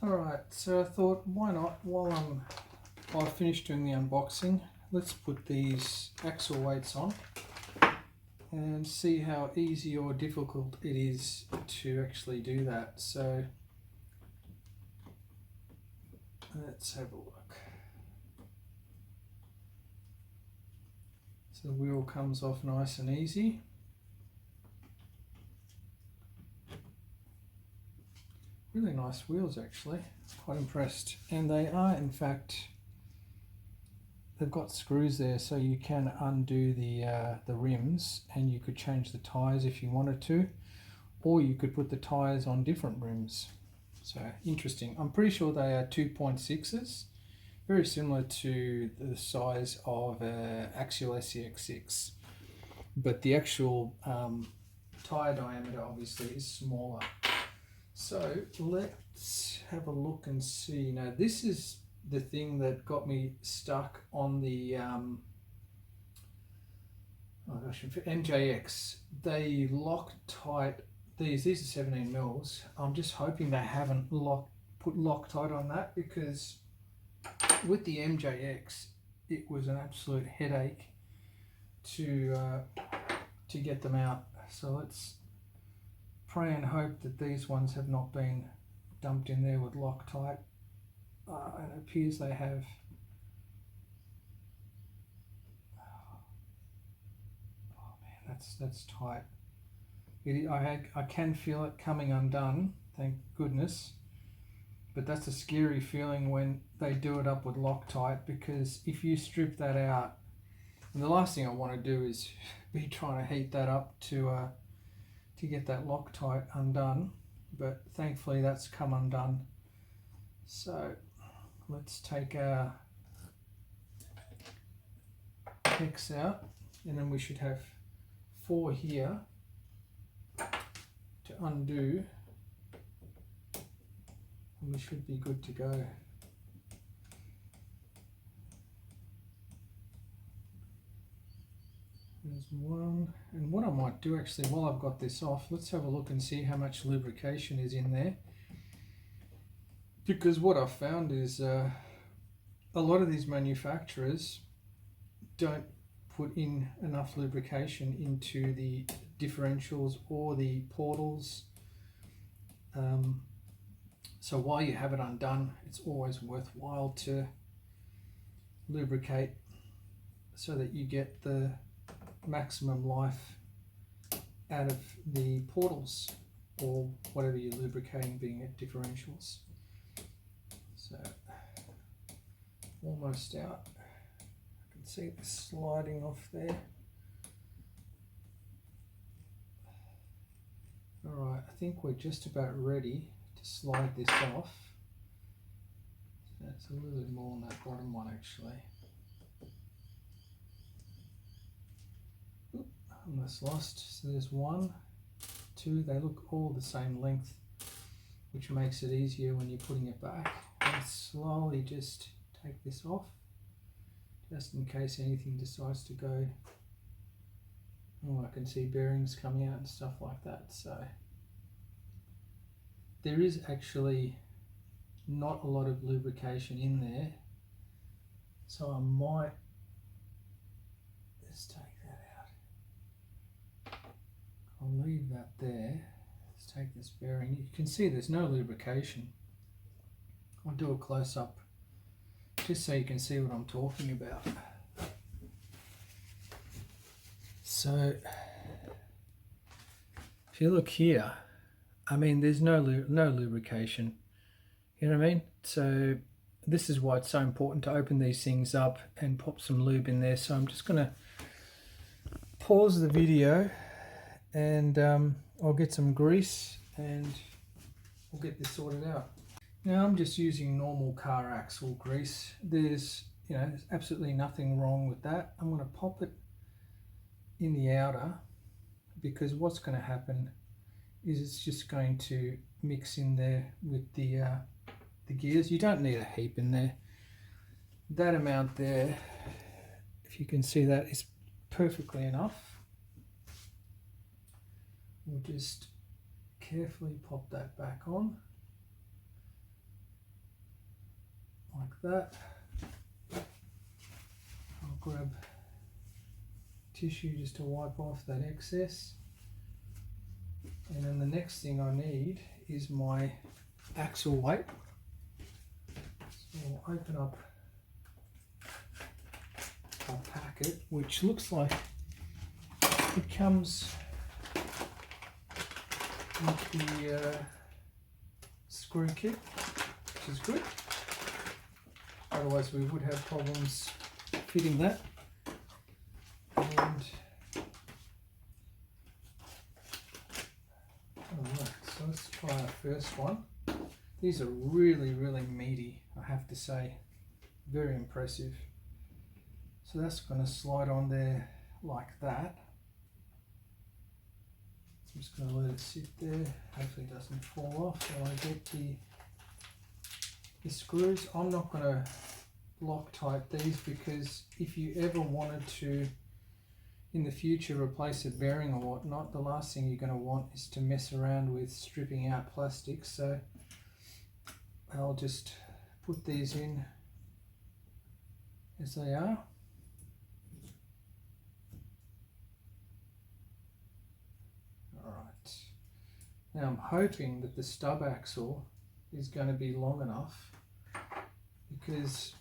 Alright, so I thought, why not, while I've finished doing the unboxing, let's put these axle weights on and see how easy or difficult it is to actually do that. So let's have a look. So the wheel comes off nice and easy. Really nice wheels actually, quite impressed. And they are, in fact, they've got screws there so you can undo the rims, and you could change the tyres if you wanted to, or you could put the tyres on different rims. So interesting. I'm pretty sure they are 2.6s, very similar to the size of Axial SCX6, but the actual tyre diameter obviously is smaller. So let's have a look and see. Now this is the thing that got me stuck on the MJX. They lock tight. These are 17 mils. I'm just hoping they haven't put Loctite on that, because with the MJX it was an absolute headache to get them out. So let's pray and hope that these ones have not been dumped in there with Loctite. And it appears they have. Oh man, that's tight. I can feel it coming undone, thank goodness. But that's a scary feeling when they do it up with Loctite, because if you strip that out, and the last thing I want to do is be trying to heat that up to get that Loctite undone. But thankfully that's come undone. So let's take our X out, and then we should have 4 here to undo, and we should be good to go. There's one, and what I might do actually, while I've got this off, let's have a look and see how much lubrication is in there. Because what I've found is a lot of these manufacturers don't put in enough lubrication into the differentials or the portals. So while you have it undone, it's always worthwhile to lubricate so that you get the maximum life out of the portals or whatever you're lubricating, being at differentials. So almost out. I can see it sliding off there. Alright, I think we're just about ready to slide this off. That's a little bit more on that bottom one actually. Oop, almost lost. So there's 1, 2, they look all the same length, which makes it easier when you're putting it back. And slowly just take this off, just in case anything decides to go. Oh, I can see bearings coming out and stuff like that. So there is actually not a lot of lubrication in there, so I might just take that out. I'll leave that there. Let's take this bearing. You can see there's no lubrication. I'll do a close-up just so you can see what I'm talking about. So if you look here, I mean, there's no lubrication. You know what I mean? So this is why it's so important to open these things up and pop some lube in there. So I'm just going to pause the video, and I'll get some grease and we'll get this sorted out. Now I'm just using normal car axle grease. There's absolutely nothing wrong with that. I'm going to pop it in the outer, because what's going to happen is it's just going to mix in there with the gears. You don't need a heap in there. That amount there, if you can see that, is perfectly enough. We'll just carefully pop that back on. like that. I'll grab tissue just to wipe off that excess. And then the next thing I need is my axle weight. So I'll open up a packet which looks like it comes with the screw kit, which is good. Otherwise we would have problems fitting that. And alright, so let's try our first one. These are really meaty, I have to say. Very impressive. So that's going to slide on there like that. I'm just going to let it sit there. Hopefully it doesn't fall off while I get the screws. I'm not going to Loctite these, because if you ever wanted to in the future replace a bearing or whatnot, the last thing you're going to want is to mess around with stripping out plastic. So I'll just put these in as they are. Alright, now I'm hoping that the stub axle is going to be long enough, because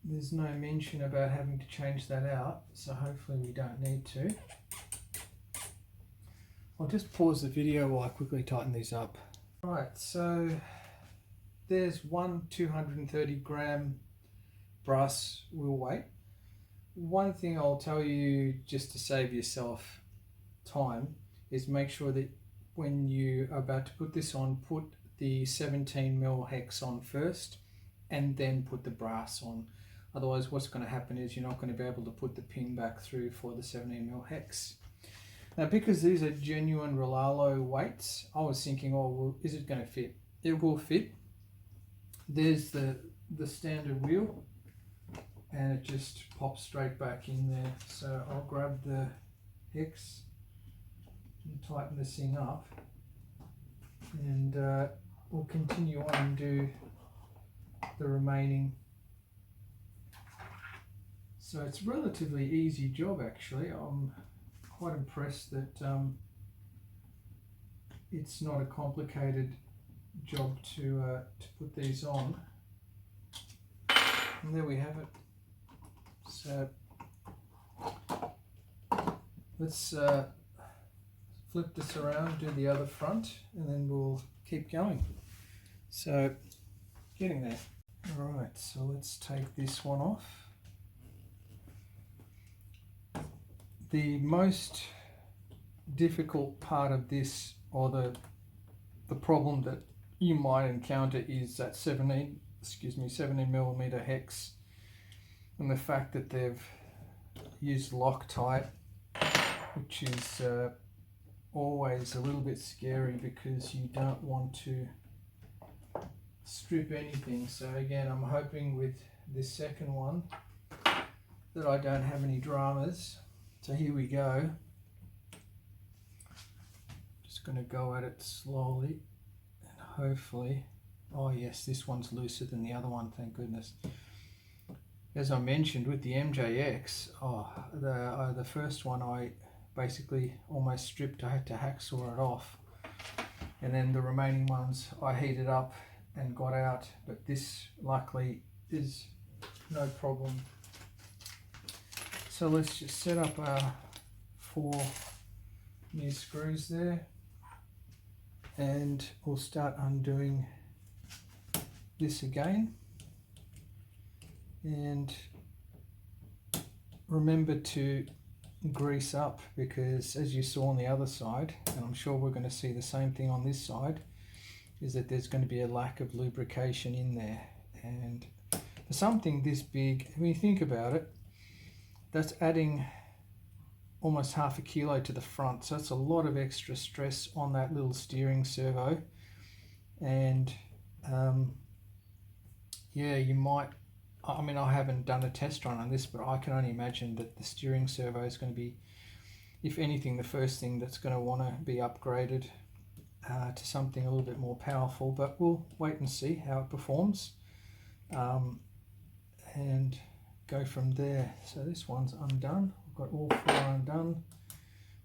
there's no mention about having to change that out, so hopefully we don't need to. I'll just pause the video while I quickly tighten these up. Right, so there's one 230 gram brass wheel weight. One thing I'll tell you, just to save yourself time, is make sure that when you are about to put this on, put the 17mm hex on first and then put the brass on. Otherwise what's going to happen is you're not going to be able to put the pin back through for the 17mm hex. Now, because these are genuine RLAARLO weights, I was thinking, oh well, is it going to fit? It will fit. There's the standard wheel, and it just pops straight back in there. So I'll grab the hex and tighten this thing up, and we'll continue on and do the remaining. So it's a relatively easy job actually. I'm quite impressed that it's not a complicated job to put these on. And there we have it. So let's flip this around, do the other front, and then we'll keep going. So getting there. Alright, so let's take this one off. The most difficult part of this, or the problem that you might encounter, is that 17mm hex, and the fact that they've used Loctite, which is always a little bit scary because you don't want to strip anything. So again, I'm hoping with this second one that I don't have any dramas. So here we go. Just going to go at it slowly, and hopefully, oh yes, this one's looser than the other one, thank goodness. As I mentioned with the MJX, the first one I basically almost stripped. I had to hacksaw it off, and then the remaining ones I heated up and got out, but this luckily is no problem. So let's just set up our 4 new screws there, and we'll start undoing this again. And remember to grease up, because as you saw on the other side, and I'm sure we're going to see the same thing on this side, is that there's going to be a lack of lubrication in there. And for something this big, when you think about it, that's adding almost half a kilo to the front, so that's a lot of extra stress on that little steering servo. And yeah, you might, I mean, I haven't done a test run on this, but I can only imagine that the steering servo is going to be, if anything, the first thing that's going to want to be upgraded to something a little bit more powerful. But we'll wait and see how it performs. and go from there. So this one's undone. We've got all 4 undone.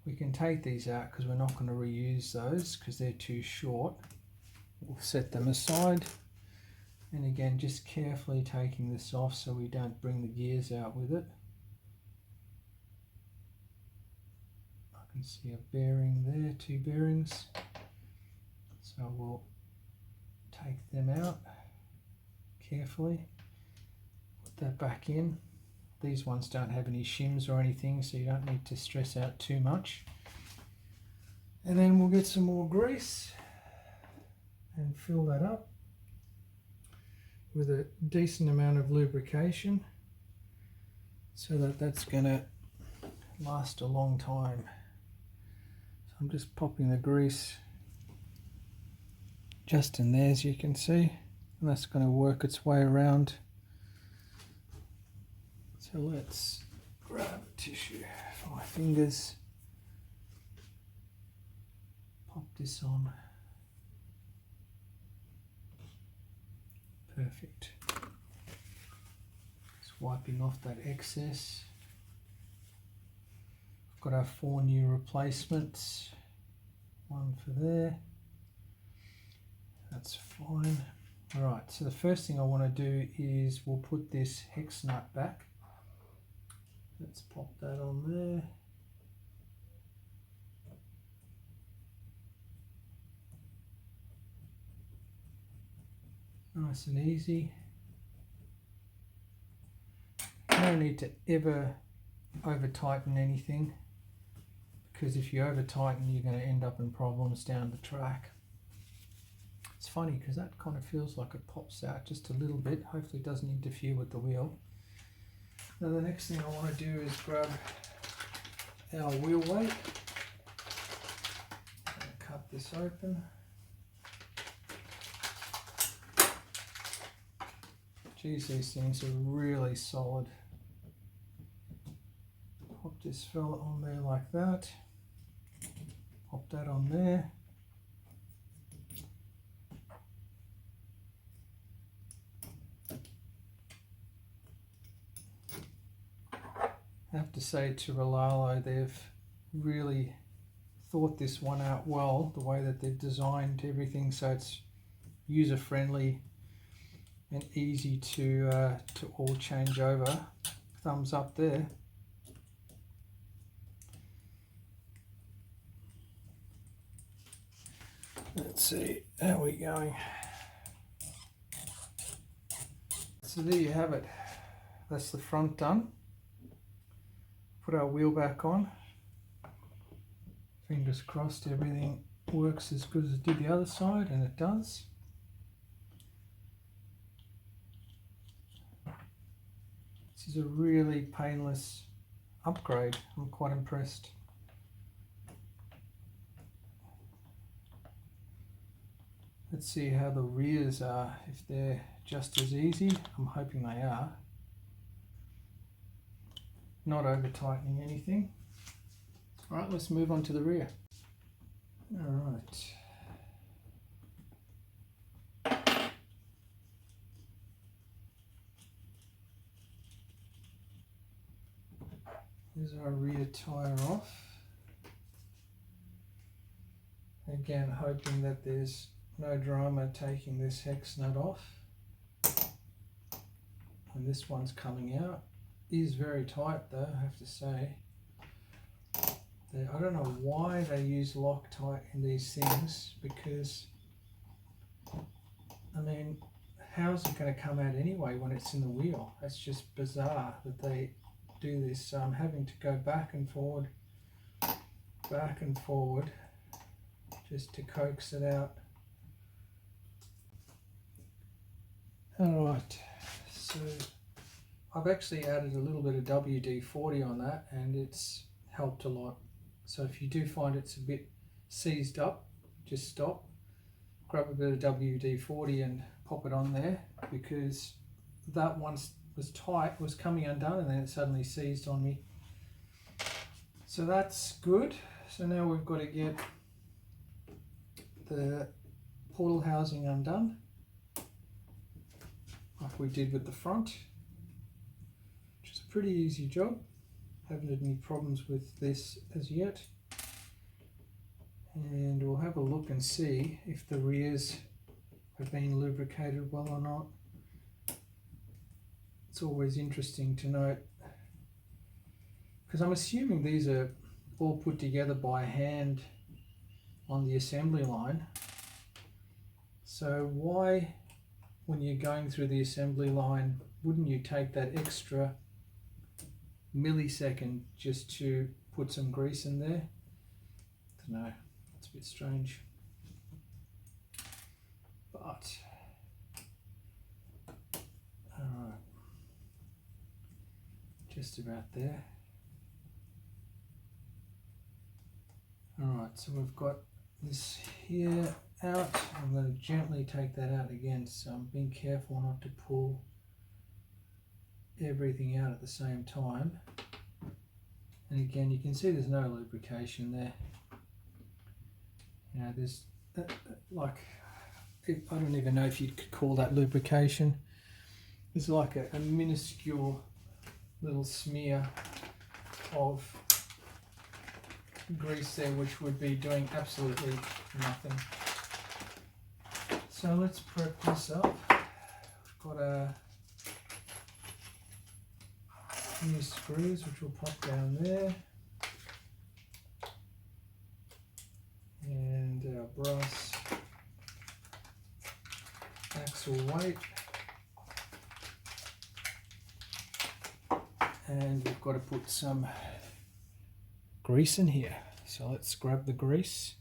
We can take these out because we're not going to reuse those because they're too short. We'll set them aside, and again just carefully taking this off so we don't bring the gears out with it. I can see a bearing there, 2 bearings, so we'll take them out carefully, put that back in. These ones don't have any shims or anything, so you don't need to stress out too much. And then we'll get some more grease and fill that up with a decent amount of lubrication so that that's going to last a long time. So I'm just popping the grease just in there, as you can see, and that's going to work its way around. So let's grab a tissue for my fingers, pop this on. Perfect. Just wiping off that excess. I've got our 4 new replacements. 1 for there. That's fine. Alright, so the first thing I want to do is we'll put this hex nut back. Let's pop that on there. Nice and easy. No need to ever over tighten anything, because if you over tighten you're going to end up in problems down the track. It's funny because that kind of feels like it pops out just a little bit. Hopefully it doesn't interfere with the wheel. Now the next thing I want to do is grab our wheel weight. I'm going to cut this open. Geez, these things are really solid. Pop this fella on there like that. Pop that on there. I have to say to RLAARLO, they've really thought this one out well, the way that they've designed everything so it's user-friendly and easy to all change over. Thumbs up there. Let's see, how are we going? So there you have it. That's the front done. Put our wheel back on. Fingers crossed everything works as good as it did the other side, and it does. This is a really painless upgrade. I'm quite impressed. Let's see how the rears are, if they're just as easy. I'm hoping they are. Not over tightening anything. Alright, let's move on to the rear. Alright. Here's our rear tyre off. Again, hoping that there's no drama taking this hex nut off. And this one's coming out. It is very tight though, I have to say. I don't know why they use Loctite in these things, because, I mean, how's it going to come out anyway when it's in the wheel? That's just bizarre that they do this. So I'm having to go back and forward, just to coax it out. Alright, so I've actually added a little bit of WD-40 on that, and it's helped a lot. So if you do find it's a bit seized up, just stop, grab a bit of WD-40 and pop it on there, because that once was tight, was coming undone, and then it suddenly seized on me. So that's good. So now we've got to get the portal housing undone. like we did with the front, which is a pretty easy job. Haven't had any problems with this as yet. And we'll have a look and see if the rears have been lubricated well or not. It's always interesting to note, because I'm assuming these are all put together by hand on the assembly line. So why, when you're going through the assembly line, wouldn't you take that extra millisecond just to put some grease in there? I don't know, it's a bit strange. But, alright, just about there. Alright, so we've got this here out. I'm going to gently take that out again, so I'm being careful not to pull everything out at the same time. And again, you can see there's no lubrication there. You know, there's like, I don't even know if you could call that lubrication. There's like a minuscule little smear of grease there, which would be doing absolutely nothing. So let's prep this up. We've got a new screws which will pop down there, and our brass axle weight, and we've got to put some grease in here. So let's grab the grease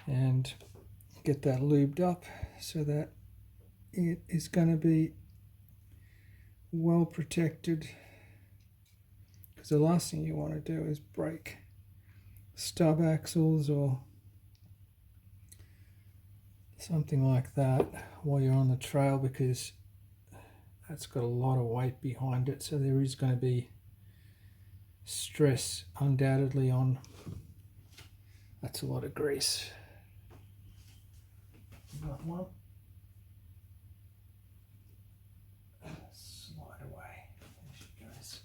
and get that lubed up so that it is going to be well protected, because the last thing you want to do is break stub axles or something like that while you're on the trail, because that's got a lot of weight behind it, so there is going to be stress undoubtedly on. That's a lot of grease. Got one. Slide away. There she goes.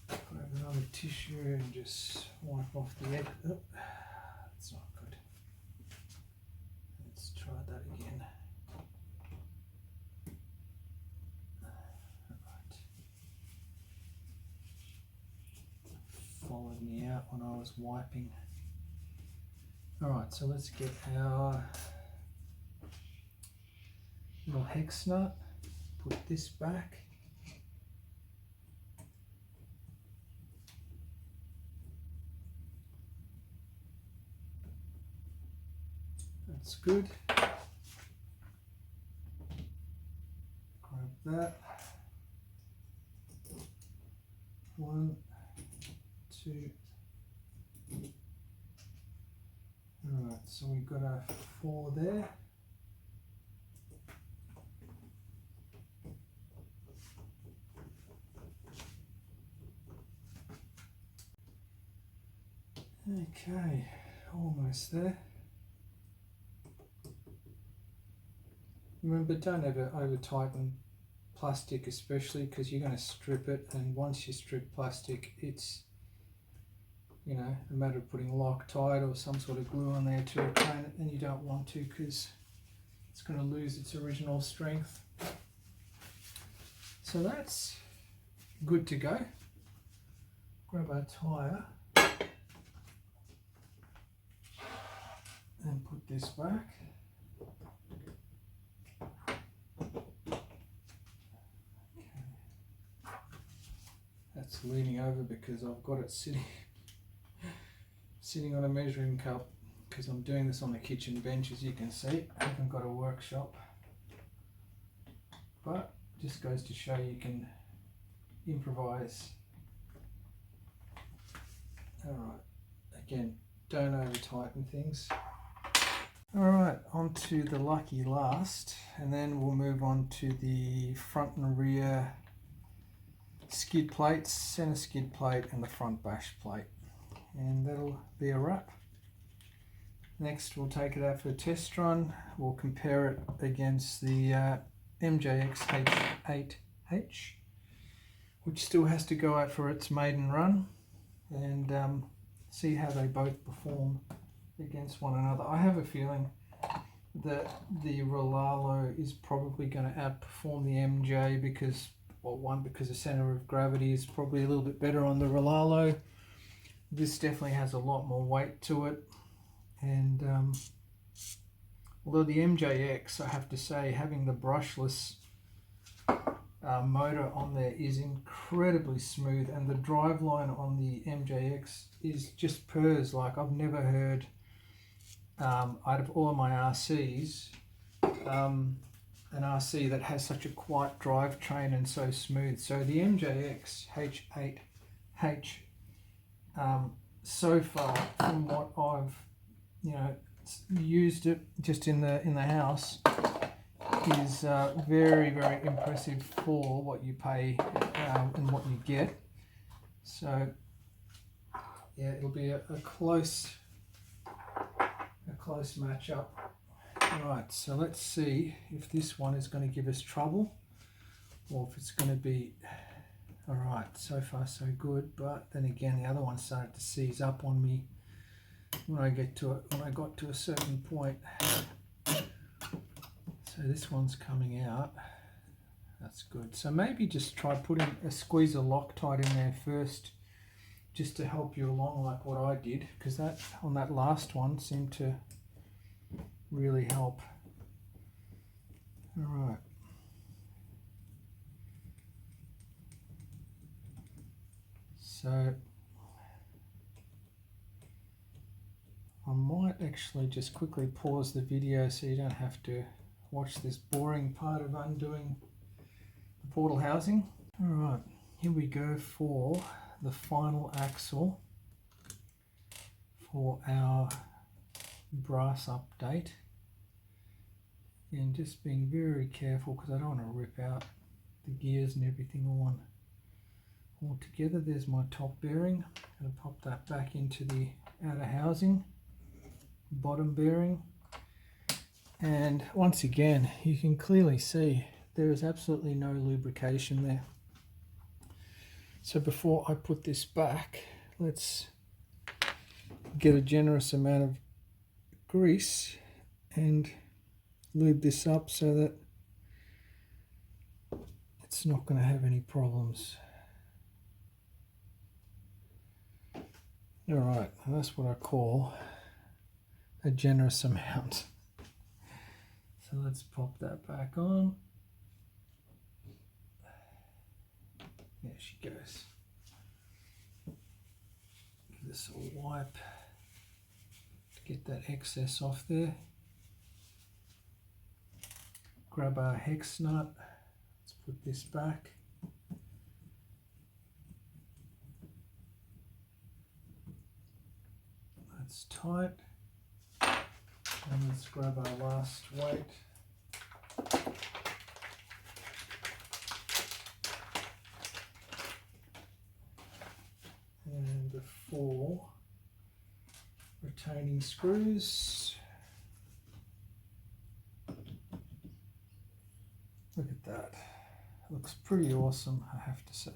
Grab another tissue and just wipe off the edge. Oh, that's not good. Let's try that again. Right. Followed me out when I was wiping. Alright, so let's get our little hex nut, put this back. That's good. Grab that. 1, 2. Alright, so we've got a 4 there. Okay, almost there. Remember, don't ever over tighten plastic, especially because you're going to strip it, and once you strip plastic, it's, you know, a matter of putting Loctite or some sort of glue on there to retain it, and you don't want to, because it's going to lose its original strength. So that's good to go. Grab our tyre and put this back. That's leaning over because I've got it sitting on a measuring cup, because I'm doing this on the kitchen bench, as you can see. I haven't got a workshop, but just goes to show you can improvise. Alright, again, don't over tighten things. Alright, on to the lucky last, and then we'll move on to the front and rear skid plates, center skid plate and the front bash plate, and that'll be a wrap. Next we'll take it out for a test run. We'll compare it against the MJX-H8H, which still has to go out for its maiden run and see how they both perform against one another. I have a feeling that the RLAARLO is probably going to outperform the MJ because, well, one, because the center of gravity is probably a little bit better on the RLAARLO. This definitely has a lot more weight to it, and although the MJX, I have to say, having the brushless motor on there is incredibly smooth, and the driveline on the MJX is just purrs. Like, I've never heard out of all of my RCs an RC that has such a quiet drivetrain and so smooth. So the MJX H8H so far, from what I've used it just in the house, is very, very impressive for what you pay and what you get. So yeah, it'll be a close matchup. Right, so let's see if this one is going to give us trouble or if it's going to be all right. So far so good, but then again the other one started to seize up on me when I got to a certain point. So this one's coming out. That's good. So maybe just try putting a squeezer Loctite in there first, just to help you along, like what I did, because that on that last one seemed to really help. All right. So I might actually just quickly pause the video so you don't have to watch this boring part of undoing the portal housing. All right, here we go for the final axle for our brass update. And just being very careful because I don't want to rip out the gears and everything all together. There's my top bearing. I'm going to pop that back into the outer housing, bottom bearing. And once again, you can clearly see there is absolutely no lubrication there. So before I put this back, let's get a generous amount of grease and lube this up so that it's not going to have any problems. All right, that's what I call a generous amount. So let's pop that back on. There she goes. Give this a wipe to get that excess off there. Grab our hex nut. Let's put this back. That's tight. And let's grab our last weight. And the 4 retaining screws. Look at that. Looks pretty awesome, I have to say.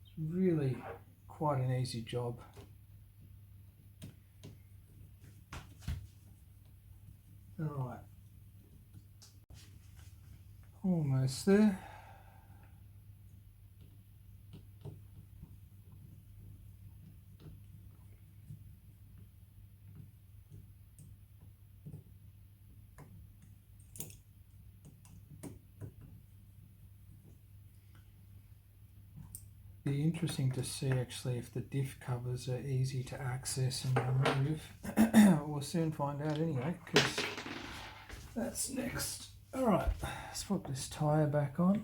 It's really quite an easy job. All right. Almost there. Be interesting to see actually if the diff covers are easy to access and remove. We'll soon find out anyway, because that's next. All right, let's put this tyre back on.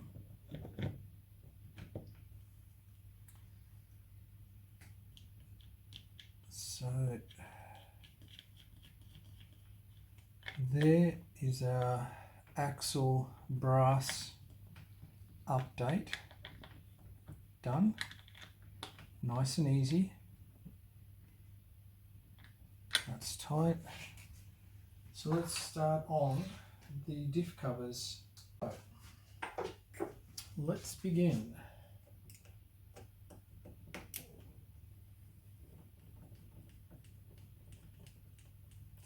So there is our axle brass update. Done. Nice and easy. That's tight. So let's start on the diff covers. Let's begin.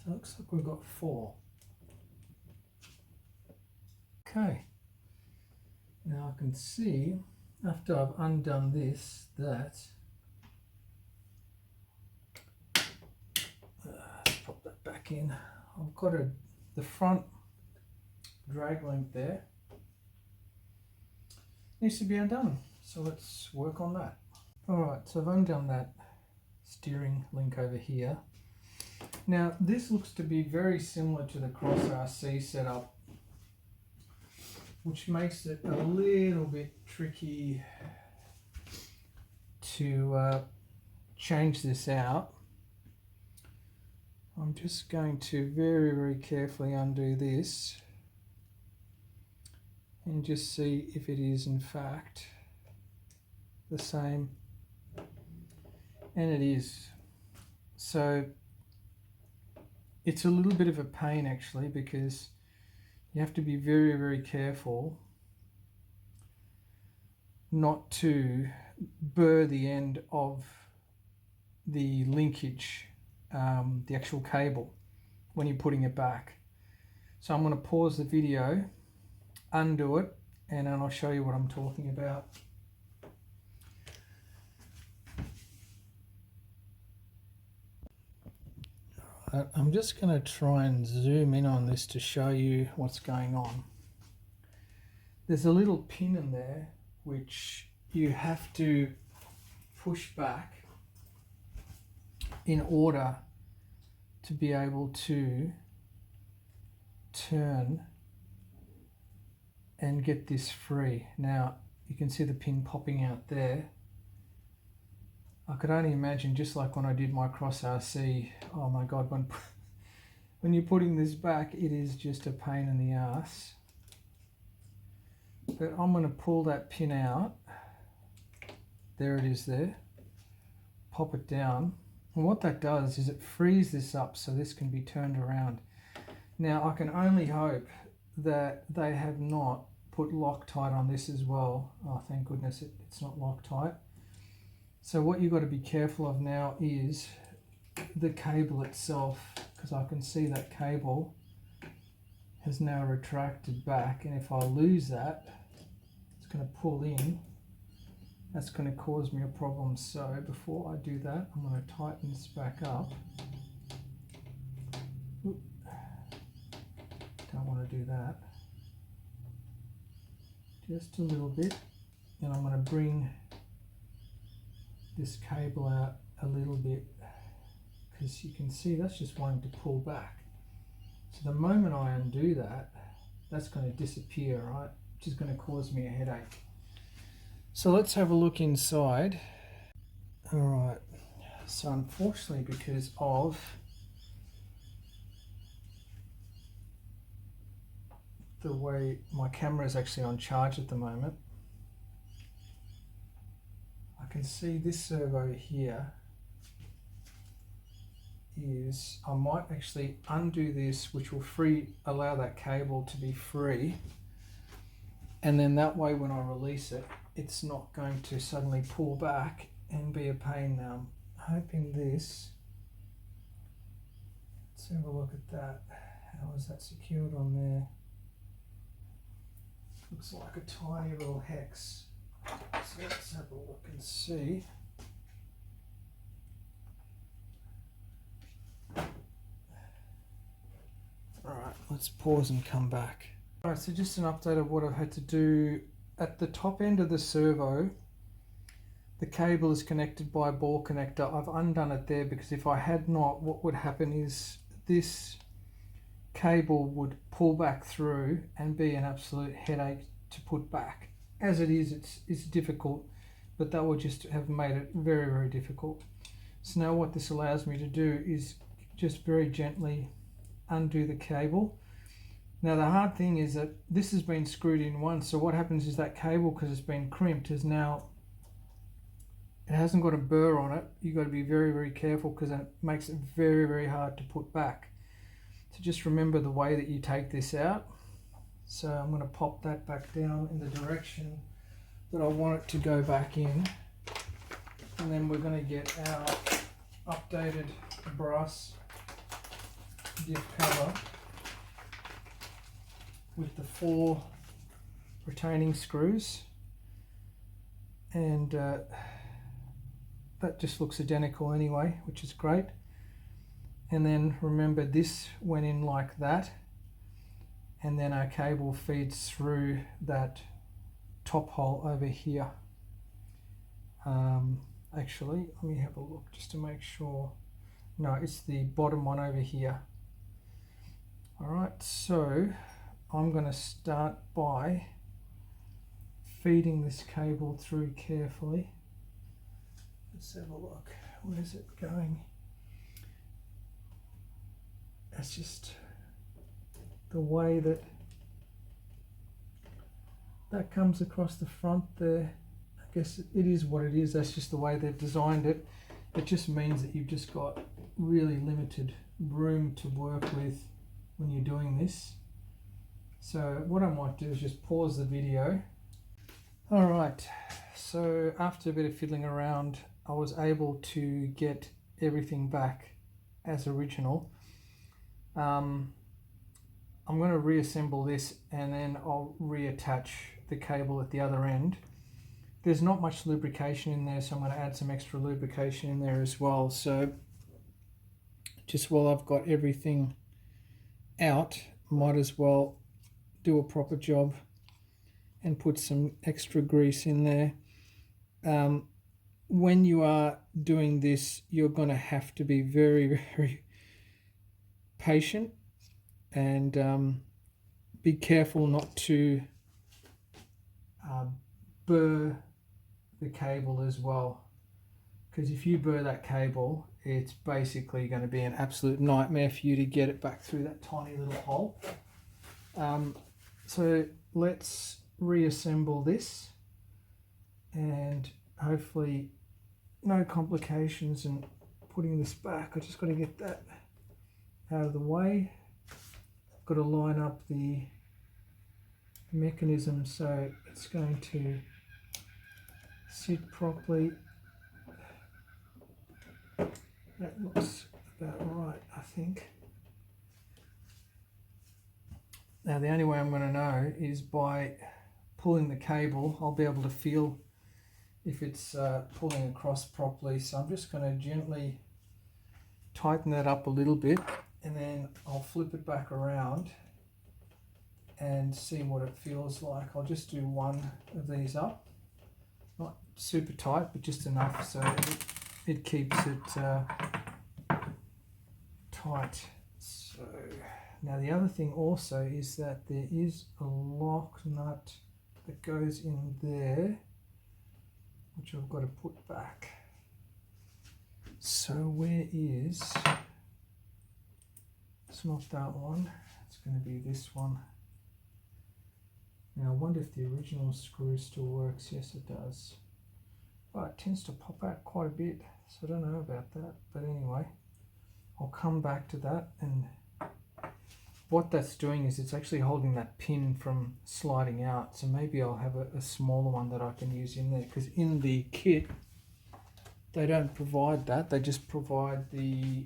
So it looks like we've got 4. Okay. Now I can see after I've undone this that let's pop that back in. I've got the front drag link there. Needs to be undone. So let's work on that. Alright, so I've undone that steering link over here. Now this looks to be very similar to the cross RC setup, which makes it a little bit tricky to change this out. I'm just going to very, very carefully undo this and just see if it is in fact the same, and it is. So it's a little bit of a pain actually, because you have to be very, very careful not to burr the end of the linkage, the actual cable, when you're putting it back. So I'm going to pause the video, undo it, and then I'll show you what I'm talking about. I'm just going to try and zoom in on this to show you what's going on. There's a little pin in there which you have to push back in order to be able to turn and get this free. Now you can see the pin popping out there. I could only imagine, just like when I did my cross RC, oh my god, when you're putting this back, it is just a pain in the ass. But I'm going to pull that pin out. There it is there. Pop it down. And what that does is it frees this up so this can be turned around. Now I can only hope that they have not put Loctite on this as well. Oh, thank goodness it's not Loctite. So what you've got to be careful of now is the cable itself, because I can see that cable has now retracted back, and if I lose that, it's going to pull in. That's going to cause me a problem. So before I do that, I'm going to tighten this back up. Oop. Don't want to do that. Just a little bit, and I'm going to bring this cable out a little bit, because you can see that's just wanting to pull back. So the moment I undo that, that's going to disappear, right? Which is going to cause me a headache. So let's have a look inside. Alright, so unfortunately, because of the way my camera is actually on charge at the moment, I can see this servo here is, I might actually undo this, which will allow that cable to be free, and then that way when I release it, it's not going to suddenly pull back and be a pain. Now I'm hoping this, let's have a look at that. How is that secured on there? Looks like a tiny little hex. So let's have a look and see. Alright, let's pause and come back. Alright, so just an update of what I've had to do. At the top end of the servo, the cable is connected by a ball connector. I've undone it there, because if I had not, what would happen is this cable would pull back through and be an absolute headache to put back. As it is, it's difficult, but that would just have made it very, very difficult. So now what this allows me to do is just very gently undo the cable. Now the hard thing is that this has been screwed in once, so what happens is that cable, because it's been crimped, has now it hasn't got a burr on it, you've got to be very, very careful, because it makes it very, very hard to put back. So just remember the way that you take this out. So I'm going to pop that back down in the direction that I want it to go back in. And then we're going to get our updated brass diff cover with the 4 retaining screws, and that just looks identical anyway, which is great. And then remember, this went in like that, and then our cable feeds through that top hole over here. Actually, let me have a look just to make sure. No, it's the bottom one over here. Alright, so I'm going to start by feeding this cable through carefully. Let's have a look. Where's it going? That's just the way that comes across the front there. I guess it is what it is. That's just the way they've designed it. It just means that you've just got really limited room to work with when you're doing this. So what I might do is just pause the video. Alright, so after a bit of fiddling around, I was able to get everything back as original. I'm going to reassemble this, and then I'll reattach the cable at the other end. There's not much lubrication in there, so I'm going to add some extra lubrication in there as well. So just while I've got everything out, might as well do a proper job and put some extra grease in there. When you are doing this, you're going to have to be very, very patient, and be careful not to burr the cable as well, because if you burr that cable, it's basically going to be an absolute nightmare for you to get it back through that tiny little hole. So let's reassemble this, and hopefully no complications in putting this back. I just got to get that out of the way. I've got to line up the mechanism so it's going to sit properly. That looks about right, I think. Now the only way I'm going to know is by pulling the cable. I'll be able to feel if it's pulling across properly. So I'm just going to gently tighten that up a little bit, and then I'll flip it back around and see what it feels like. I'll just do one of these up, not super tight, but just enough so it keeps it tight. So now the other thing also is that there is a lock nut that goes in there, which I've got to put back. So where is, it's not that one, it's going to be this one. Now I wonder if the original screw still works. Yes, it does, but it tends to pop out quite a bit, so I don't know about that. But anyway, I'll come back to that, and what that's doing is it's actually holding that pin from sliding out. So maybe I'll have a smaller one that I can use in there, because in the kit they don't provide that. They just provide the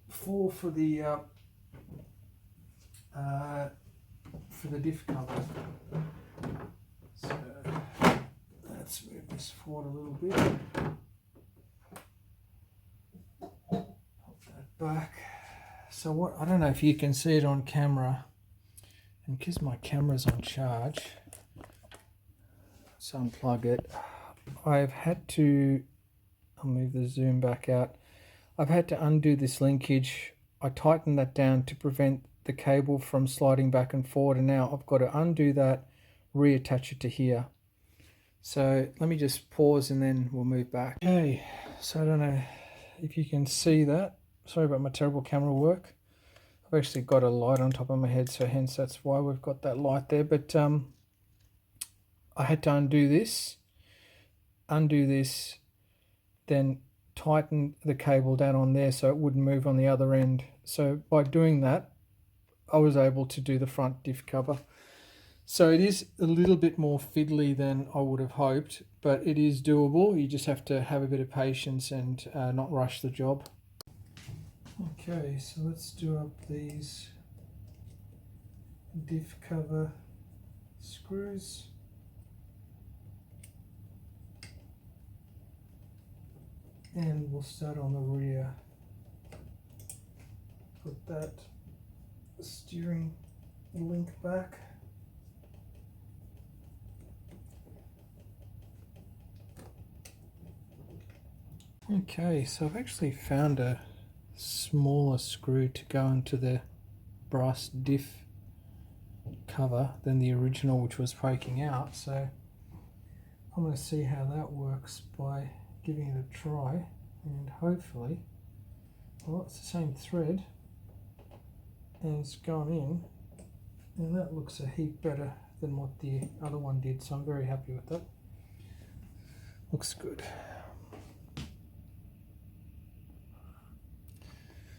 4 for the diff cover. So let's move this forward a little bit. Pop that back. So what, I don't know if you can see it on camera, and because my camera's on charge, let's unplug it. I've had to, I'll move the zoom back out. I've had to undo this linkage. I tightened that down to prevent the cable from sliding back and forward, and now I've got to undo that, reattach it to here. So let me just pause and then we'll move back. Okay, so I don't know if you can see that. Sorry about my terrible camera work. I've actually got a light on top of my head, so hence that's why we've got that light there. But I had to undo this, then tighten the cable down on there so it wouldn't move on the other end. So by doing that, I was able to do the front diff cover. So it is a little bit more fiddly than I would have hoped, but it is doable. You just have to have a bit of patience and not rush the job. Okay, so let's do up these diff cover screws. And we'll start on the rear. Put that steering link back. Okay, so I've actually found a smaller screw to go into the brass diff cover than the original, which was poking out. So I'm going to see how that works by giving it a try, and hopefully, well, it's the same thread and it's gone in, and that looks a heap better than what the other one did, so I'm very happy with that. Looks good.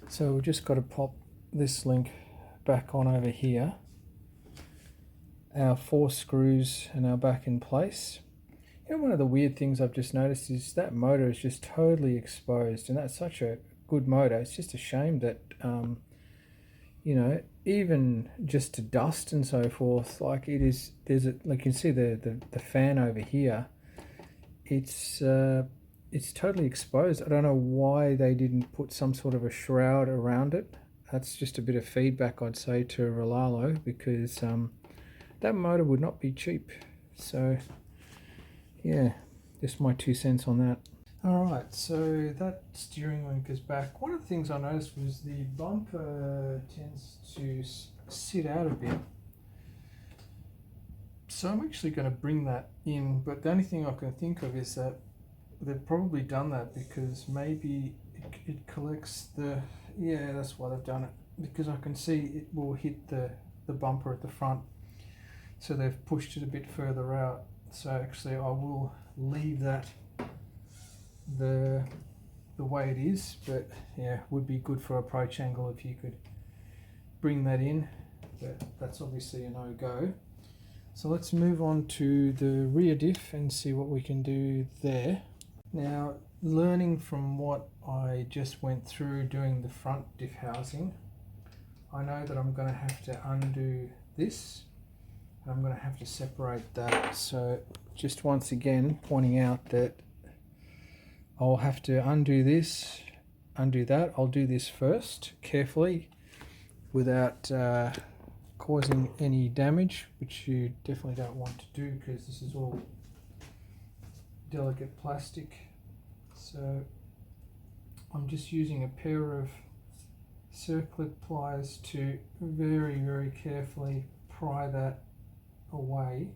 So we've just got to pop this link back on over here. Our 4 screws are now back in place. You know, one of the weird things I've just noticed is that motor is just totally exposed, and that's such a good motor. It's just a shame that, you know, even just to dust and so forth, like it is, there's a, like you can see the fan over here, it's totally exposed. I don't know why they didn't put some sort of a shroud around it. That's just a bit of feedback, I'd say, to RLAARLO, because that motor would not be cheap. So yeah, just my 2 cents on that. Alright, so that steering link is back. One of the things I noticed was the bumper tends to sit out a bit. So I'm actually going to bring that in, but the only thing I can think of is that they've probably done that because maybe it collects the, yeah, that's why they've done it, because I can see it will hit the bumper at the front, so they've pushed it a bit further out. So actually I will leave that the way it is, but yeah, would be good for approach angle if you could bring that in, but that's obviously a no-go. So let's move on to the rear diff and see what we can do there. Now, learning from what I just went through doing the front diff housing, I know that I'm going to have to undo this, and I'm going to have to separate that. So just once again pointing out that I'll have to undo this, undo that. I'll do this first carefully without causing any damage, which you definitely don't want to do because this is all delicate plastic. So I'm just using a pair of circlip pliers to very carefully pry that away,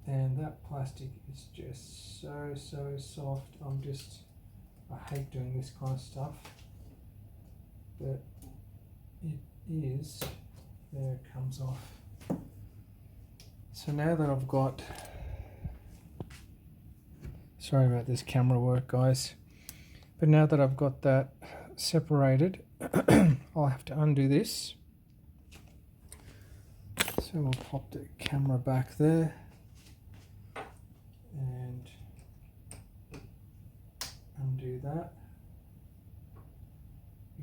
and that plastic is just so soft. I hate doing this kind of stuff, but it is, there it comes off. So now that I've got, sorry about this camera work guys, but now that I've got that separated, I'll have to undo this. So we'll pop the camera back there and undo that,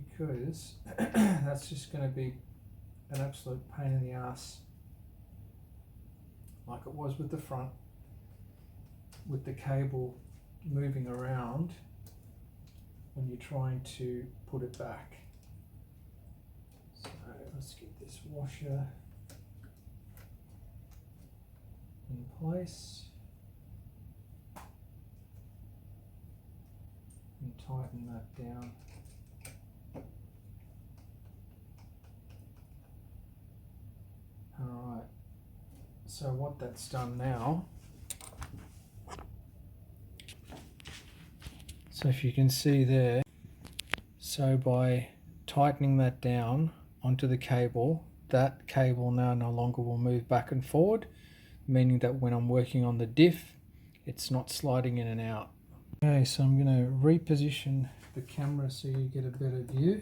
because that's just going to be an absolute pain in the ass, like it was with the front, with the cable moving around when you're trying to put it back. So let's get this washer in place and tighten that down. Alright, so what that's done now, so if you can see there, so by tightening that down onto the cable, that cable now no longer will move back and forward, meaning that when I'm working on the diff, it's not sliding in and out. Okay, so I'm going to reposition the camera so you get a better view.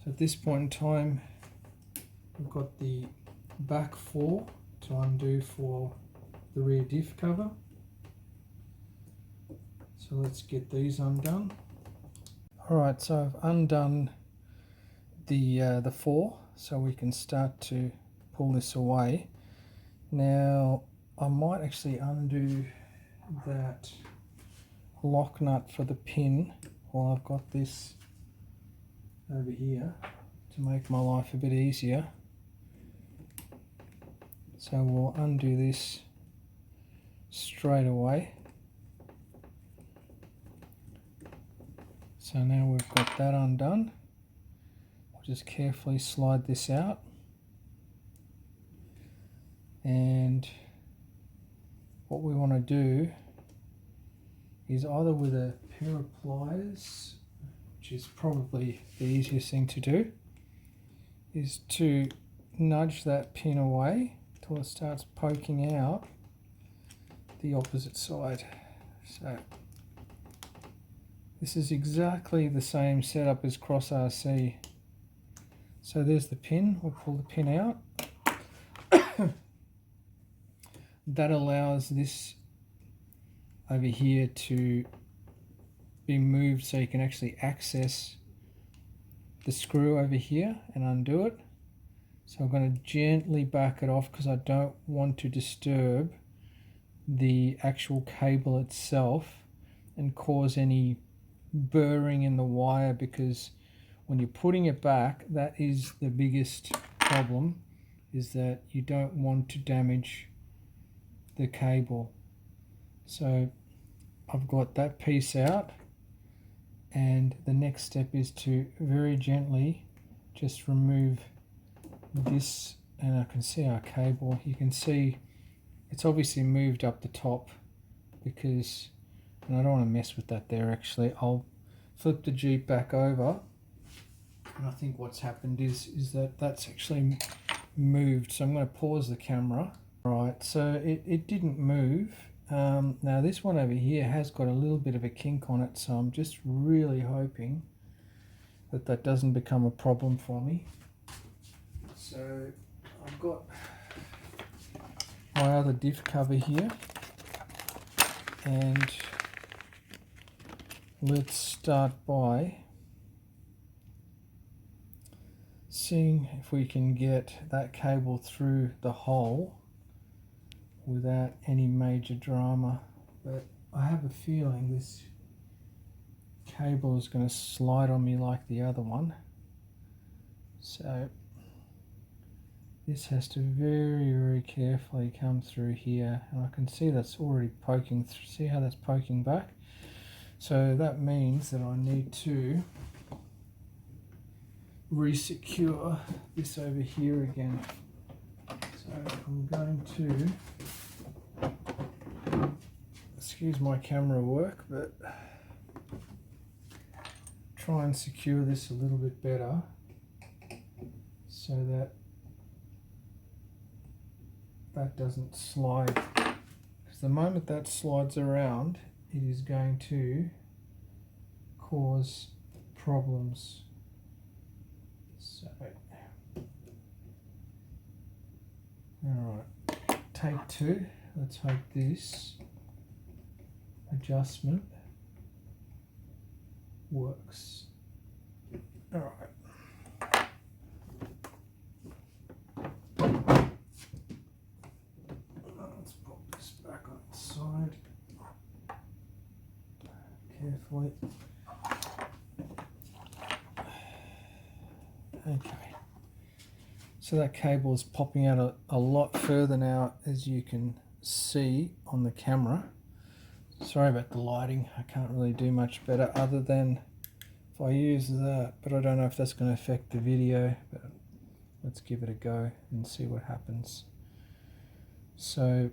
So at this point in time, we've got the back four to undo for the rear diff cover. So let's get these undone. Alright, so I've undone the four, so we can start to pull this away. Now I might actually undo that lock nut for the pin while I've got this over here to make my life a bit easier. So we'll undo this straight away. So now we've got that undone. We'll just carefully slide this out, and what we want to do is either with a pair of pliers, which is probably the easiest thing to do, is to nudge that pin away till it starts poking out the opposite side. So this is exactly the same setup as cross RC. So there's the pin, we'll pull the pin out. That allows this over here to be moved so you can actually access the screw over here and undo it. So I'm going to gently back it off because I don't want to disturb the actual cable itself and cause any burring in the wire, because when you're putting it back, that is the biggest problem, is that you don't want to damage the cable. So I've got that piece out, and the next step is to very gently just remove this, and I can see our cable. You can see it's obviously moved up the top because, and I don't want to mess with that there actually. I'll flip the Jeep back over, and I think what's happened is that that's actually moved. So I'm going to pause the camera. Right, so it didn't move. Now this one over here has got a little bit of a kink on it, so I'm just really hoping that that doesn't become a problem for me. So I've got my other diff cover here, and let's start by seeing if we can get that cable through the hole without any major drama. But I have a feeling this cable is going to slide on me like the other one, so this has to very carefully come through here, and I can see that's already poking through. See how that's poking back? So that means that I need to re-secure this over here again. So I'm going to, excuse my camera work, but try and secure this a little bit better so that that doesn't slide, because the moment that slides around, it is going to cause problems. So, alright, take two. Let's hope this adjustment works. Alright. Let's pop this back on its side carefully. Okay, so that cable is popping out a lot further now, as you can see on the camera. Sorry about the lighting, I can't really do much better other than if I use that, but I don't know if that's going to affect the video, but let's give it a go and see what happens. So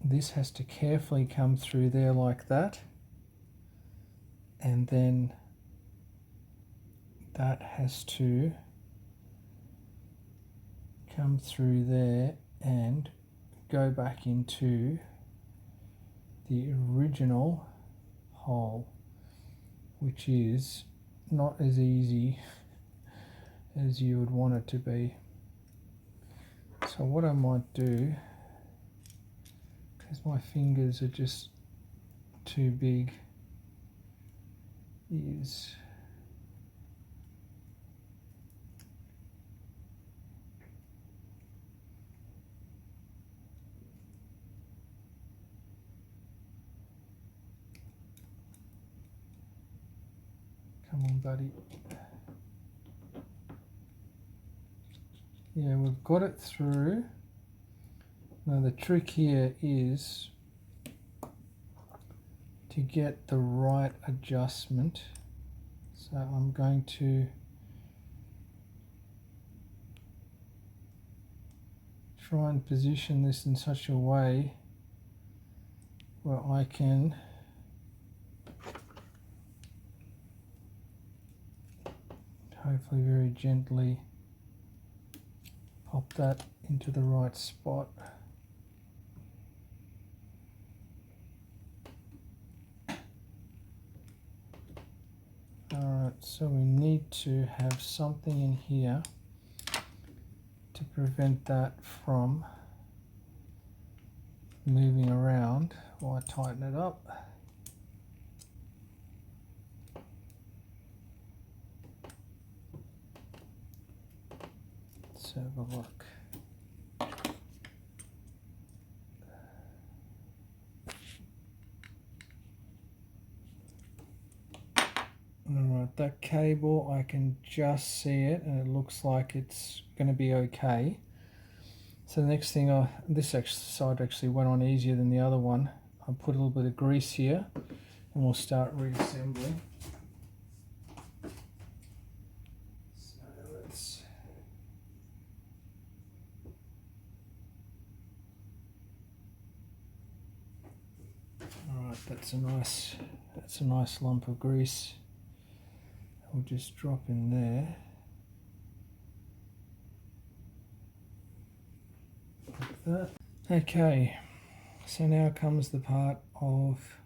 this has to carefully come through there like that, and then that has to come through there and go back into the original hole, which is not as easy as you would want it to be. So what I might do, because my fingers are just too big, is come on, buddy. Yeah, we've got it through. Now the trick here is to get the right adjustment. So I'm going to try and position this in such a way where I can hopefully very gently pop that into the right spot. Alright, so we need to have something in here to prevent that from moving around while I tighten it up. Let's have a look. Alright, that cable, I can just see it and it looks like it's going to be okay. So the next thing, this side actually went on easier than the other one. I'll put a little bit of grease here and we'll start reassembling. So let's alright, that's a nice lump of grease. We'll just drop in there. Like that. Okay, so now comes the part of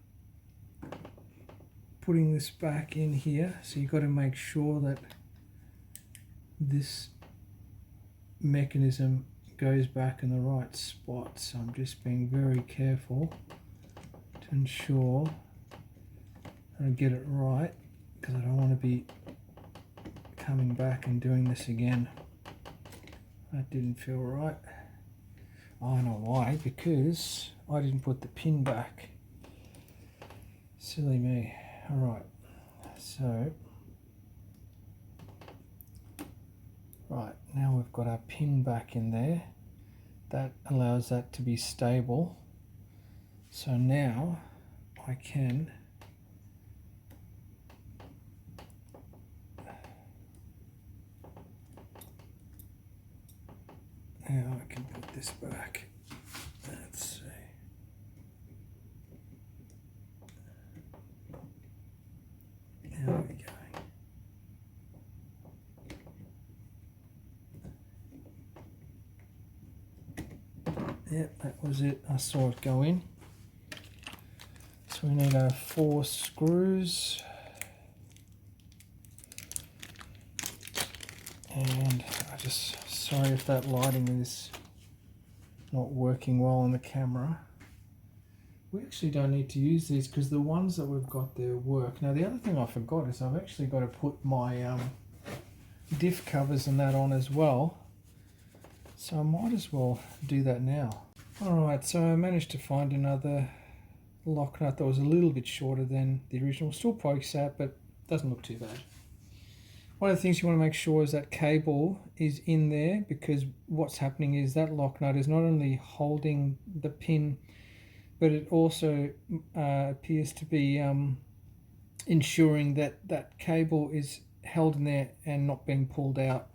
putting this back in here. So you've got to make sure that this mechanism goes back in the right spot. So I'm just being very careful to ensure I get it right, because I don't want to be coming back and doing this again. That didn't feel right. I know why, because I didn't put the pin back. Silly me. Alright, so right, now we've got our pin back in there. That allows that to be stable. So now I can put this back. Let's see. There we go. Yep, that was it. I saw it go in. So we need our 4 screws. And sorry if that lighting is not working well on the camera. We actually don't need to use these because the ones that we've got there work. Now the other thing I forgot is I've actually got to put my diff covers and that on as well. So I might as well do that now. Alright, so I managed to find another lock nut that was a little bit shorter than the original. Still pokes out, but doesn't look too bad. One of the things you want to make sure is that cable is in there, because what's happening is that lock nut is not only holding the pin, but it also appears to be ensuring that that cable is held in there and not being pulled out.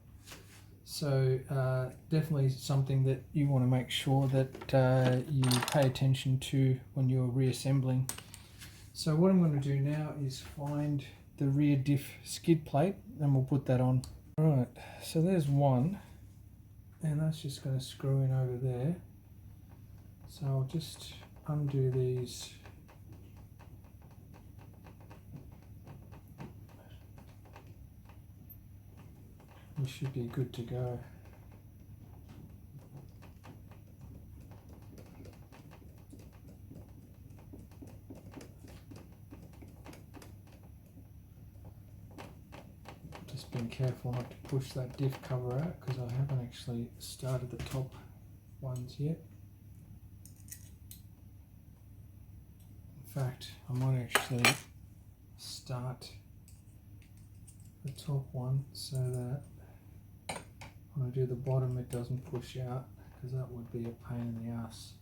So definitely something that you want to make sure that you pay attention to when you're reassembling. So what I'm going to do now is find the rear diff skid plate and we'll put that on. Alright, so there's one, and that's just going to screw in over there. So I'll just undo these we should be good to go. Just being careful not to push that diff cover out because I haven't actually started the top ones yet. In fact, I might actually start the top one so that when I do the bottom it doesn't push out, because that would be a pain in the ass.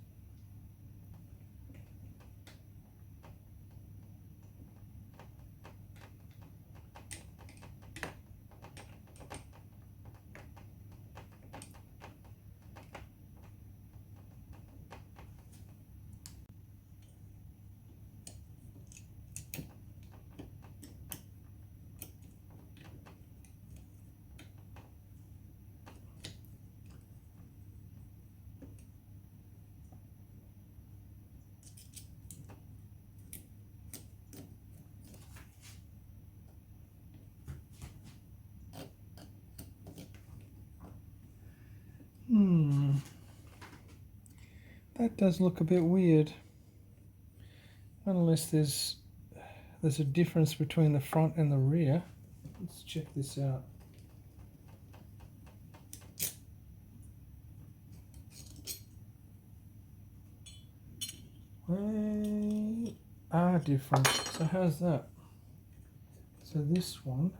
That does look a bit weird. Unless there's a difference between the front and the rear. Let's check this out. They are different. So how's that? So this one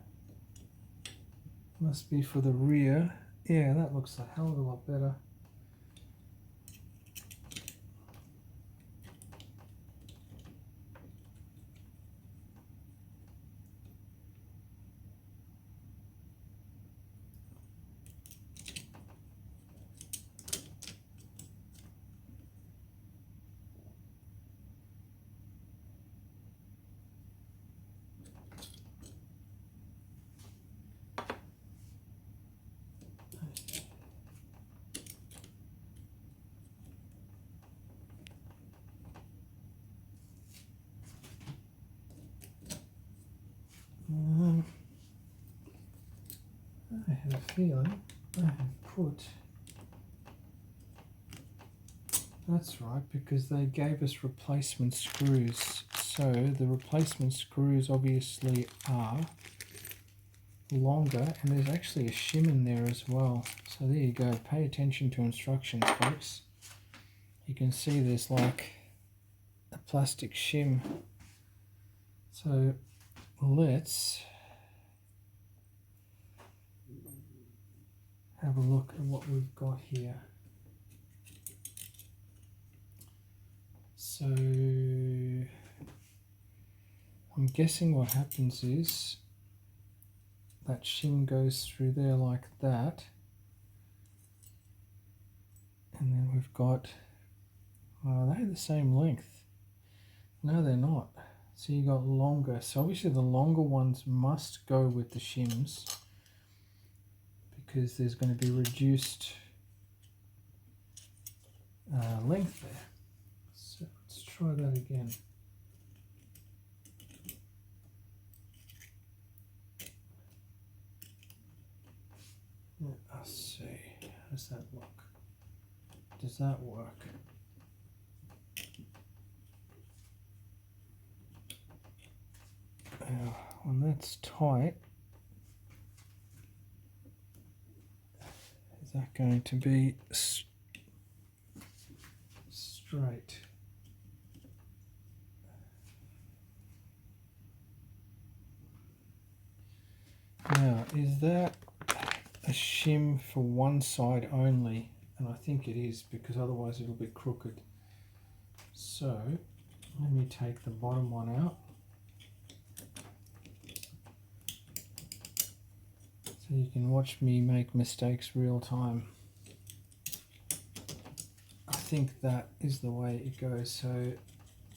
must be for the rear. Yeah, that looks a hell of a lot better. I have a feeling I have put... That's right, because they gave us replacement screws. So the replacement screws obviously are longer, and there's actually a shim in there as well. So there you go, pay attention to instructions, folks. You can see there's like a plastic shim. So let's have a look at what we've got here. So I'm guessing what happens is that shim goes through there like that, and then we've got, are they the same length? No, they're not. So you got longer. So obviously the longer ones must go with the shims because there's going to be reduced length there. So let's try that again. Let's see, how does that look? Does that work? When that's tight, is that going to be straight? Now, is that a shim for one side only? And I think it is, because otherwise it'll be crooked. So let me take the bottom one out. So you can watch me make mistakes real time. I think that is the way it goes. So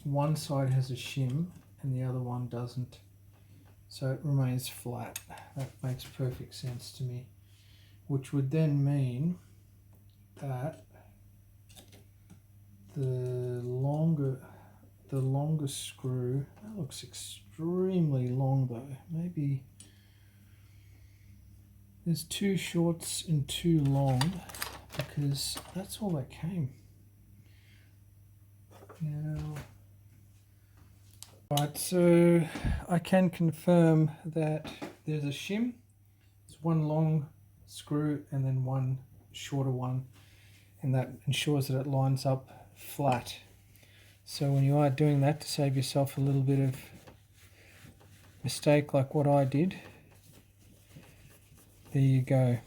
one side has a shim and the other one doesn't. So it remains flat. That makes perfect sense to me. Which would then mean that the longer screw, that looks extremely long though. Maybe There's 2 shorts and 2 long because that's all that came. Now, right, so I can confirm that there's a shim. There's 1 long screw and then 1 shorter one, and that ensures that it lines up flat. So when you are doing that, to save yourself a little bit of mistake like what I did, there you go.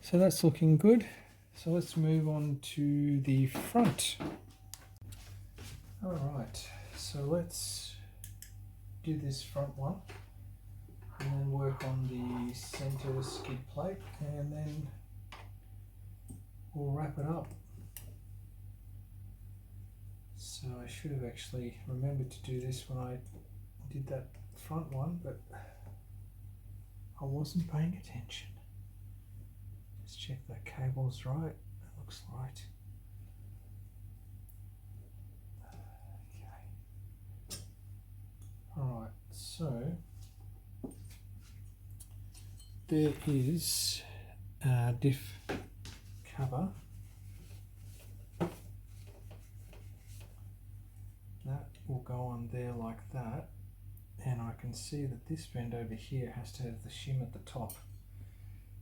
So that's looking good. So let's move on to the front. Alright, so let's do this front one and then work on the center skid plate, and then we'll wrap it up. So I should have actually remembered to do this when I did that front one, but I wasn't paying attention. Just check that cable's right. That looks right. Okay. Alright, so there is a diff cover. That will go on there like that, and I can see that this bend over here has to have the shim at the top,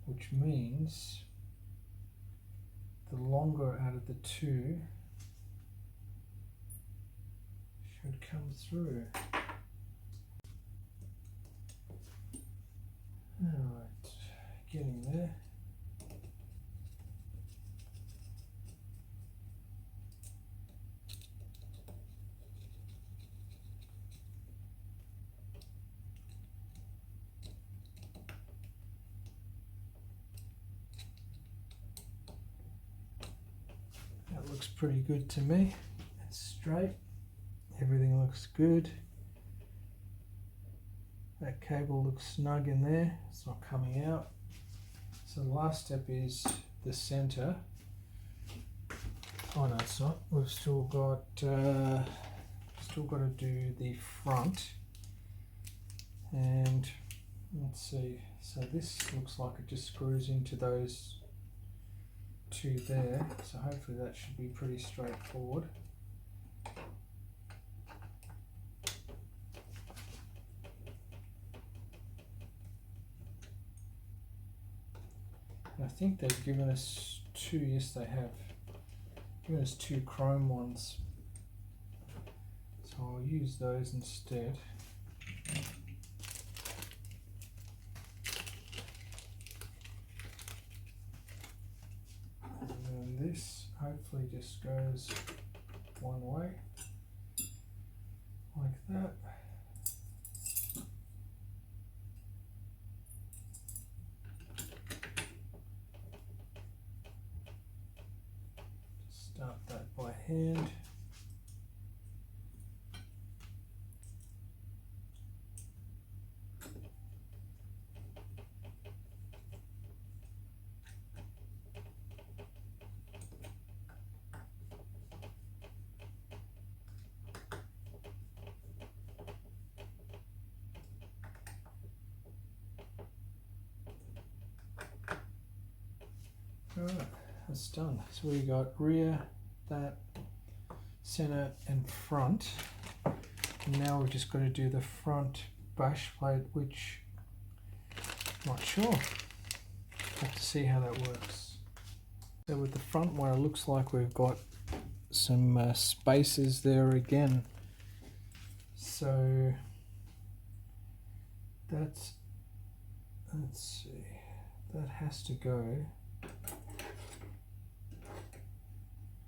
which means the longer out of the 2 should come through. Alright, getting there. That looks pretty good to me. It's straight. Everything looks good. That cable looks snug in there. It's not coming out. So the last step is the center. Oh no, it's not. We've still got to do the front. And let's see. So this looks like it just screws into those 2 there. So hopefully that should be pretty straightforward. I think they've given us 2, yes they have, given us 2 chrome ones, so I'll use those instead. And then this hopefully just goes one way, like that. Start that by hand. Alright, that's done. So we got rear, that, center and front. And now we've just got to do the front bash plate, which I'm not sure. Have to see how that works. So with the front one, it looks like we've got some spaces there again. So that's, let's see, that has to go.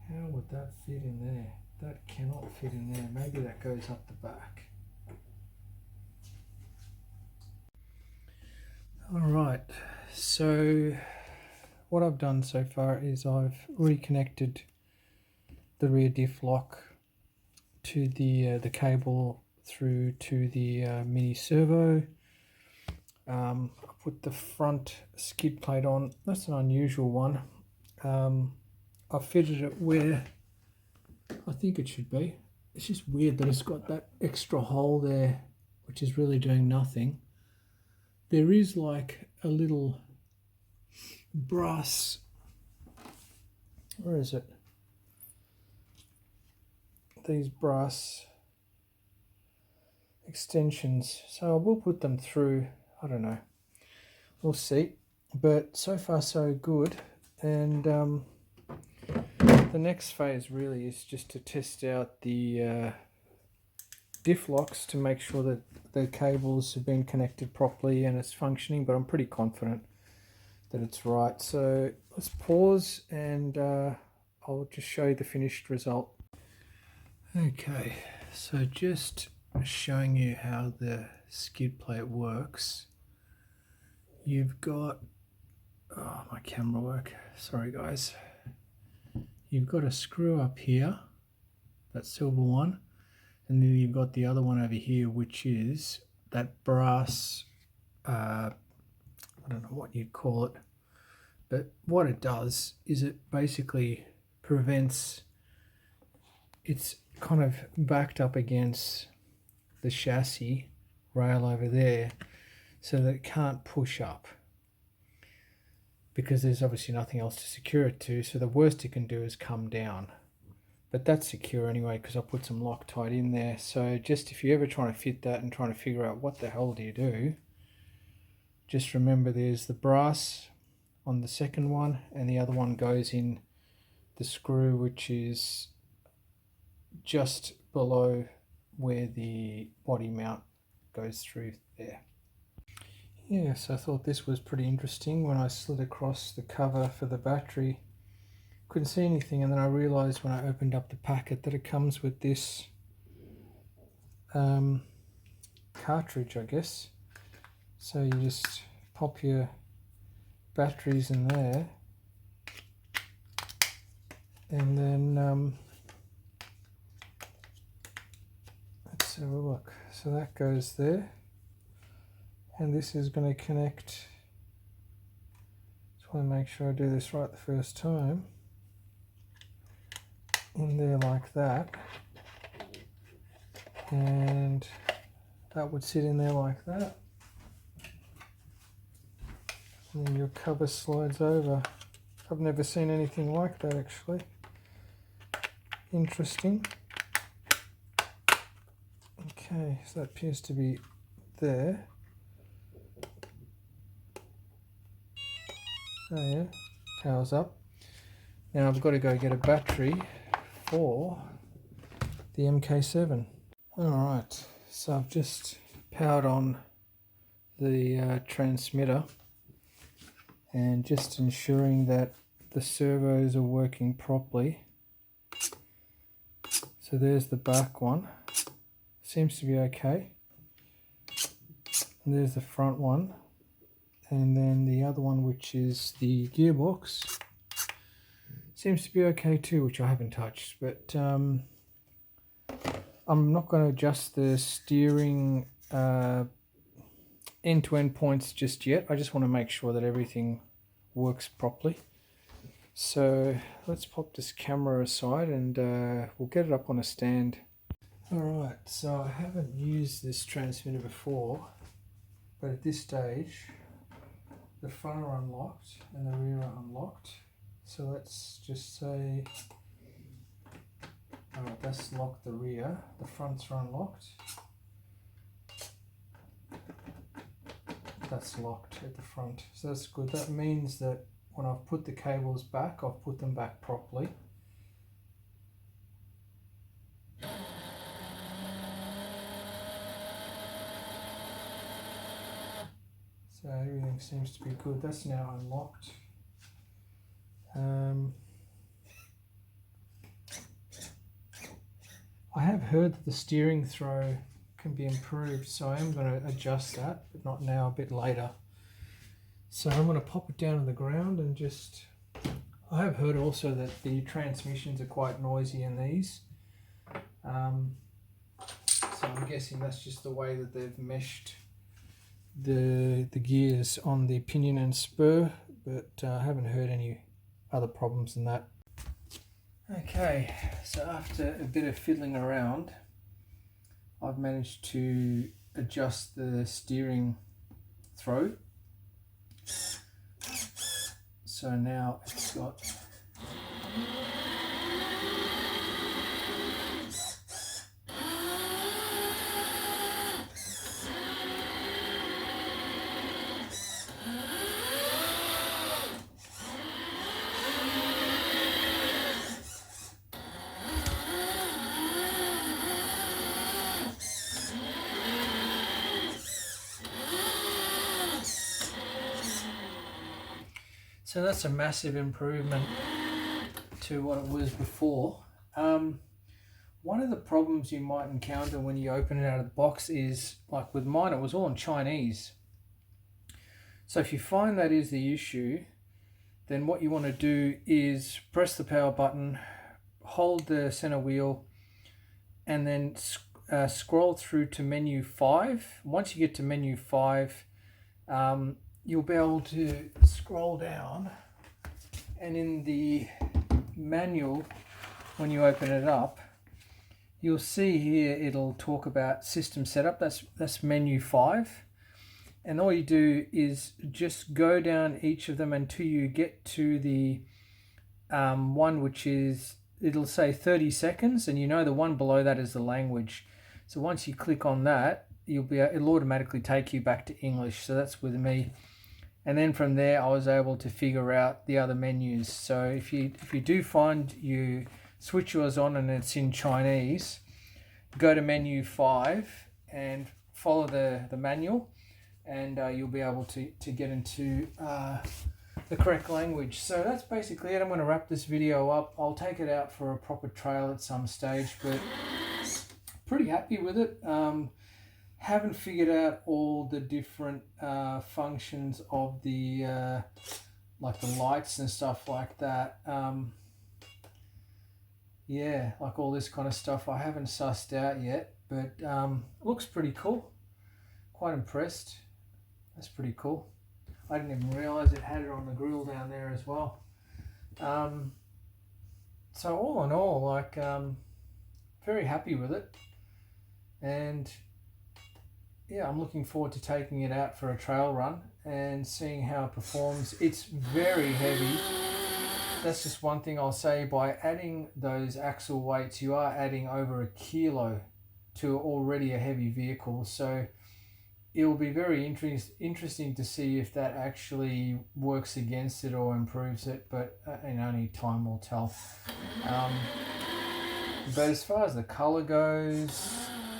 How would that fit in there? That cannot fit in there. Maybe that goes up the back. Alright, so what I've done so far is I've reconnected the rear diff lock to the cable through to the mini servo. I put the front skid plate on. That's an unusual one. I fitted it where I think it should be. It's just weird that it's got that extra hole there, which is really doing nothing. there is like a little brass, where is it? These brass extensions, so I will put them through. I don't know, we'll see, but so far so good. And the next phase really is just to test out the diff locks to make sure that the cables have been connected properly and it's functioning, but I'm pretty confident that it's right. So let's pause and I'll just show you the finished result. Okay, so just showing you how the skid plate works. You've got, oh, my camera work, sorry guys. You've got a screw up here, that silver one, and then you've got the other one over here, which is that brass, I don't know what you'd call it, but what it does is it basically prevents, it's kind of backed up against the chassis rail over there so that it can't push up, because there's obviously nothing else to secure it to, so the worst it can do is come down. But that's secure anyway because I put some Loctite in there. So just if you're ever trying to fit that and trying to figure out what the hell do you do, just remember there's the brass on the second one and the other one goes in the screw, which is just below where the body mount goes through there. Yes, I thought this was pretty interesting. When I slid across the cover for the battery, couldn't see anything, and then I realized when I opened up the packet that it comes with this cartridge, I guess. So you just pop your batteries in there, and then let's have a look. So that goes there, and this is going to connect. Just want to make sure I do this right the first time. In there like that, and that would sit in there like that, and then your cover slides over. I've never seen anything like that actually. Interesting. Okay, so that appears to be there. Oh yeah, power's up. Now I've got to go get a battery for the MK-07. Alright, so I've just powered on the transmitter and just ensuring that the servos are working properly. So there's the back one, seems to be okay. And there's the front one, and then the other one, which is the gearbox, seems to be okay too, which I haven't touched. But I'm not going to adjust the steering end-to-end points just yet. I just want to make sure that everything works properly. So let's pop this camera aside and we'll get it up on a stand. Alright, so I haven't used this transmitter before, but at this stage the front are unlocked and the rear are unlocked. So let's just say, alright, that's locked the rear, the fronts are unlocked. That's locked at the front, so that's good. That means that when I've put the cables back, I've put them back properly. So everything seems to be good. That's now unlocked. I have heard that the steering throw can be improved, so I am going to adjust that, but not now, a bit later. So I'm going to pop it down to the ground and just, I have heard also that the transmissions are quite noisy in these. So I'm guessing that's just the way that they've meshed the gears on the pinion and spur, but I haven't heard any other problems than that. Okay, so after a bit of fiddling around, I've managed to adjust the steering through. So now it's got so that's a massive improvement to what it was before. One of the problems you might encounter when you open it out of the box is, like with mine, it was all in Chinese. So if you find that is the issue, then what you want to do is press the power button, hold the center wheel, and then scroll through to menu 5. Once you get to menu 5, you'll be able to scroll down, and in the manual, when you open it up, you'll see here it'll talk about system setup. That's menu 5, and all you do is just go down each of them until you get to the one which is, it'll say 30 seconds, and you know the one below that is the language. So once you click on that, it'll automatically take you back to English. So that's with me. And then from there, I was able to figure out the other menus. So if you do find you switch yours on and it's in Chinese, go to menu 5 and follow the manual, and you'll be able to get into the correct language. So that's basically it. I'm going to wrap this video up. I'll take it out for a proper trail at some stage, but pretty happy with it. Haven't figured out all the different functions of the like the lights and stuff like that. Yeah, like all this kind of stuff I haven't sussed out yet, but looks pretty cool. Quite impressed. That's pretty cool. I didn't even realize it had it on the grill down there as well. So all in all, like very happy with it, and yeah, I'm looking forward to taking it out for a trail run and seeing how it performs. It's very heavy. That's just one thing I'll say. By adding those axle weights, you are adding over 1 kilo to already a heavy vehicle. So it'll be very interesting to see if that actually works against it or improves it, but only time will tell. But as far as the color goes,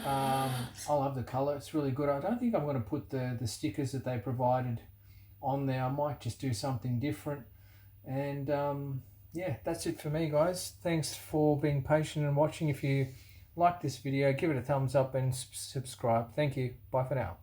I love the color. It's really good. I don't think I'm going to put the stickers that they provided on there. I might just do something different. And yeah, that's it for me, guys. Thanks for being patient and watching. If you like this video, give it a thumbs up and subscribe. Thank you. Bye for now.